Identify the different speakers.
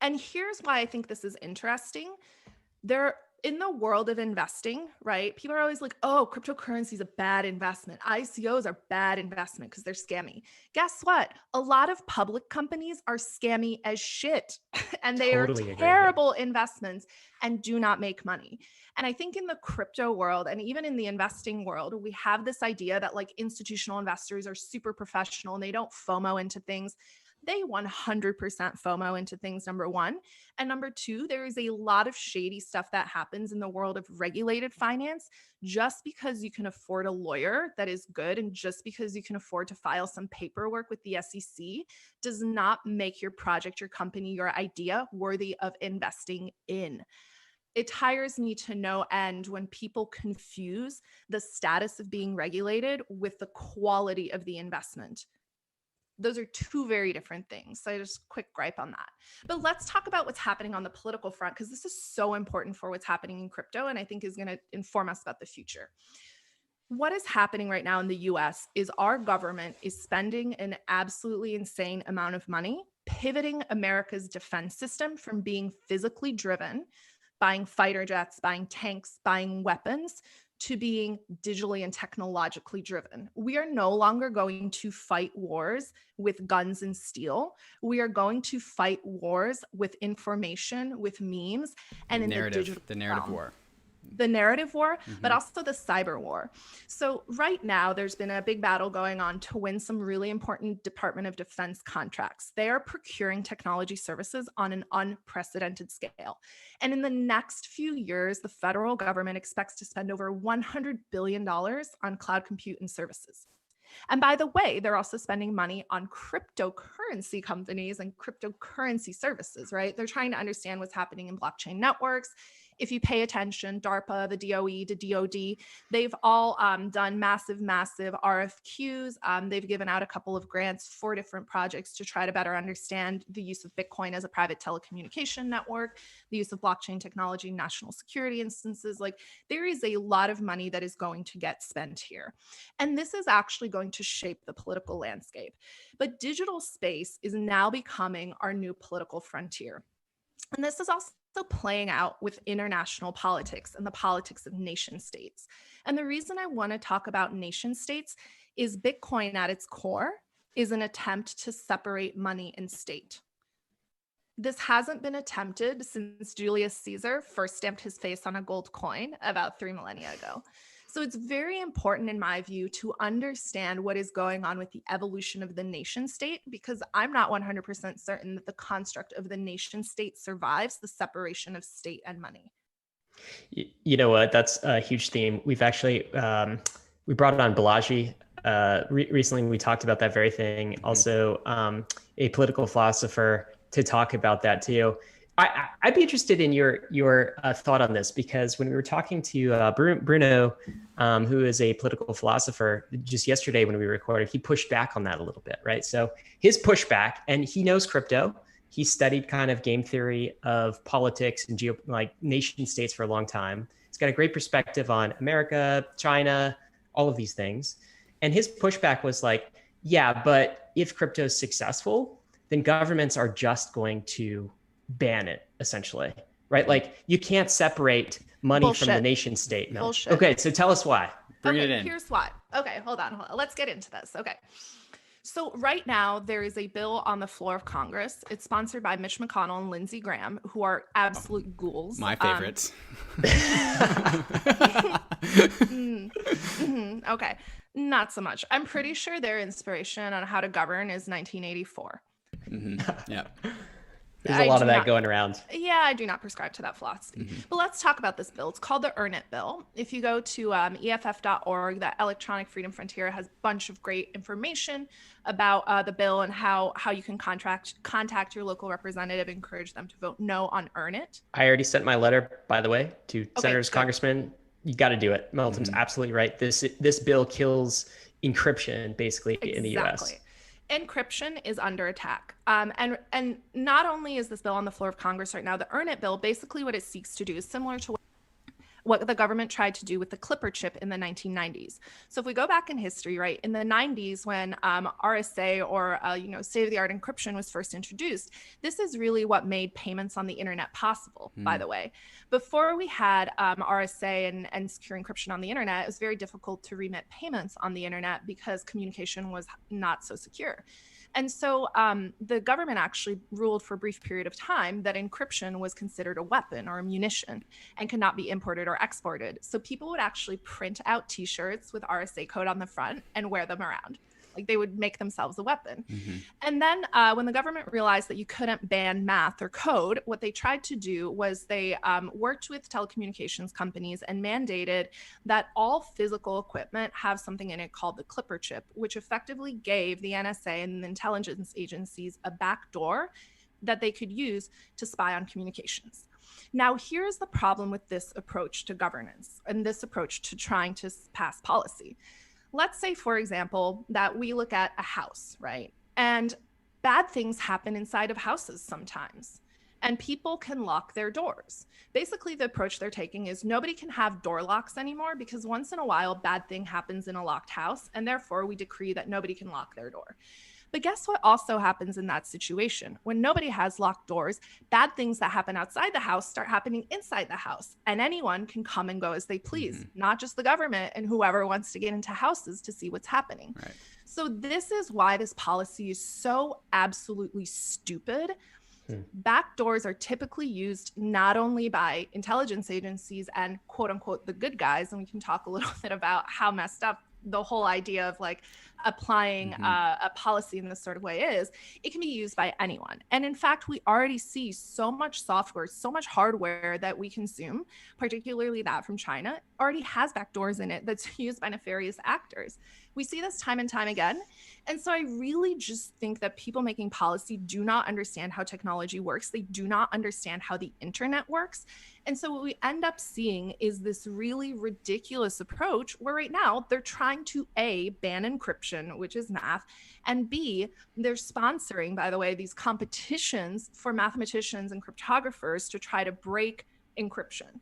Speaker 1: And here's why I think this is interesting. There in the world of investing, right? People are always like, oh, cryptocurrency is a bad investment. ICOs are bad investment because they're scammy. Guess what? A lot of public companies are scammy as shit and they are
Speaker 2: Totally agree. Yeah.
Speaker 1: terrible investments and do not make money. And I think in the crypto world and even in the investing world, we have this idea that like institutional investors are super professional and they don't FOMO into things. They 100% FOMO into things, number one. And number two, there is a lot of shady stuff that happens in the world of regulated finance. Just because you can afford a lawyer that is good and just because you can afford to file some paperwork with the SEC does not make your project, your company, your idea worthy of investing in. It tires me to no end when people confuse the status of being regulated with the quality of the investment. Those are two very different things. So I just quick gripe on that. But let's talk about what's happening on the political front, because this is so important for what's happening in crypto and I think is going to inform us about the future. What is happening right now in the US is our government is spending an absolutely insane amount of money pivoting America's defense system from being physically driven, buying fighter jets, buying tanks, buying weapons, to being digitally and technologically driven. We are no longer going to fight wars with guns and steel. We are going to fight wars with information, with memes, and in the digital
Speaker 3: narrative
Speaker 1: realm.
Speaker 3: war.
Speaker 1: The narrative war, but also the cyber war. So right now, there's been a big battle going on to win some really important Department of Defense contracts. They are procuring technology services on an unprecedented scale. And in the next few years, the federal government expects to spend over $100 billion on cloud compute and services. And by the way, they're also spending money on cryptocurrency companies and cryptocurrency services, right? They're trying to understand what's happening in blockchain networks. If you pay attention, DARPA, the DOE, the DOD, they've all done massive RFQs. They've given out a couple of grants for different projects to try to better understand the use of Bitcoin as a private telecommunication network, the use of blockchain technology, national security instances. Like there is a lot of money that is going to get spent here. And this is actually going to shape the political landscape. But digital space is now becoming our new political frontier. And this is also playing out with international politics and the politics of nation states. And the reason I want to talk about nation states is Bitcoin at its core is an attempt to separate money and state. This hasn't been attempted since Julius Caesar first stamped his face on a gold coin about 3 millennia ago. So it's very important, in my view, to understand what is going on with the evolution of the nation state, because I'm not 100% certain that the construct of the nation state survives the separation of state and money.
Speaker 2: You know what? That's a huge theme. We've actually, we brought it on Balaji. Recently, we talked about that very thing. Also, a political philosopher to talk about that too. I'd be interested in your thought on this, because when we were talking to Bruno, who is a political philosopher, just yesterday when we recorded, he pushed back on that a little bit, right? So his pushback, and he knows crypto. He studied kind of game theory of politics and nation states for a long time. He's got a great perspective on America, China, all of these things. And his pushback was like, yeah, but if crypto is successful, then governments are just going to ban it, essentially, right? Like you can't separate money
Speaker 1: Bullshit.
Speaker 2: From the nation state. No.
Speaker 1: Bullshit.
Speaker 2: Okay, so tell us why.
Speaker 3: Bring it in.
Speaker 1: Here's why. Okay, hold on. Let's get into this. Okay. So right now there is a bill on the floor of Congress. It's sponsored by Mitch McConnell and Lindsey Graham, who are absolute ghouls.
Speaker 3: My favorites.
Speaker 1: Okay, not so much. I'm pretty sure their inspiration on how to govern is 1984.
Speaker 3: Yeah.
Speaker 2: There's a lot of that going around.
Speaker 1: Yeah, I do not prescribe to that philosophy. But let's talk about this bill. It's called the Earn It Bill. If you go to EFF.org, that Electronic Freedom Frontier has a bunch of great information about the bill and how you can contact your local representative, encourage them to vote no on Earn It.
Speaker 2: I already sent my letter, by the way, to senators, congressmen. You got to do it. Meltem's absolutely right. This bill kills encryption, basically, in the U.S.
Speaker 1: Encryption is under attack. And not only is this bill on the floor of Congress right now, the Earn It Bill, basically what it seeks to do is similar to what the government tried to do with the Clipper chip in the 1990s. So if we go back in history, right, in the 90s when RSA or state-of-the-art encryption was first introduced, this is really what made payments on the internet possible, by the way. Before we had RSA and secure encryption on the internet, it was very difficult to remit payments on the internet because communication was not so secure. And so the government actually ruled for a brief period of time that encryption was considered a weapon or a munition and could not be imported or exported. So people would actually print out T-shirts with RSA code on the front and wear them around. Like they would make themselves a weapon. And then when the government realized that you couldn't ban math or code, what they tried to do was they worked with telecommunications companies and mandated that all physical equipment have something in it called the Clipper chip, which effectively gave the NSA and the intelligence agencies a backdoor that they could use to spy on communications. Now, here's the problem with this approach to governance and this approach to trying to pass policy. Let's say, for example, that we look at a house, right? And bad things happen inside of houses sometimes, and people can lock their doors. Basically, the approach they're taking is nobody can have door locks anymore because once in a while, bad thing happens in a locked house, and therefore we decree that nobody can lock their door. But guess what also happens in that situation? When nobody has locked doors, bad things that happen outside the house start happening inside the house, and anyone can come and go as they please, not just the government and whoever wants to get into houses to see what's happening. Right. So this is why this policy is so absolutely stupid. Backdoors are typically used not only by intelligence agencies and quote unquote the good guys, and we can talk a little bit about how messed up the whole idea of like applying a policy in this sort of way is. It can be used by anyone. And in fact, we already see so much software, so much hardware that we consume, particularly that from China, already has backdoors in it that's used by nefarious actors. We see this time and time again. And so I really just think that people making policy do not understand how technology works. They do not understand how the internet works. And so what we end up seeing is this really ridiculous approach where right now they're trying to A, ban encryption, which is math, and B, they're sponsoring, by the way, these competitions for mathematicians and cryptographers to try to break encryption.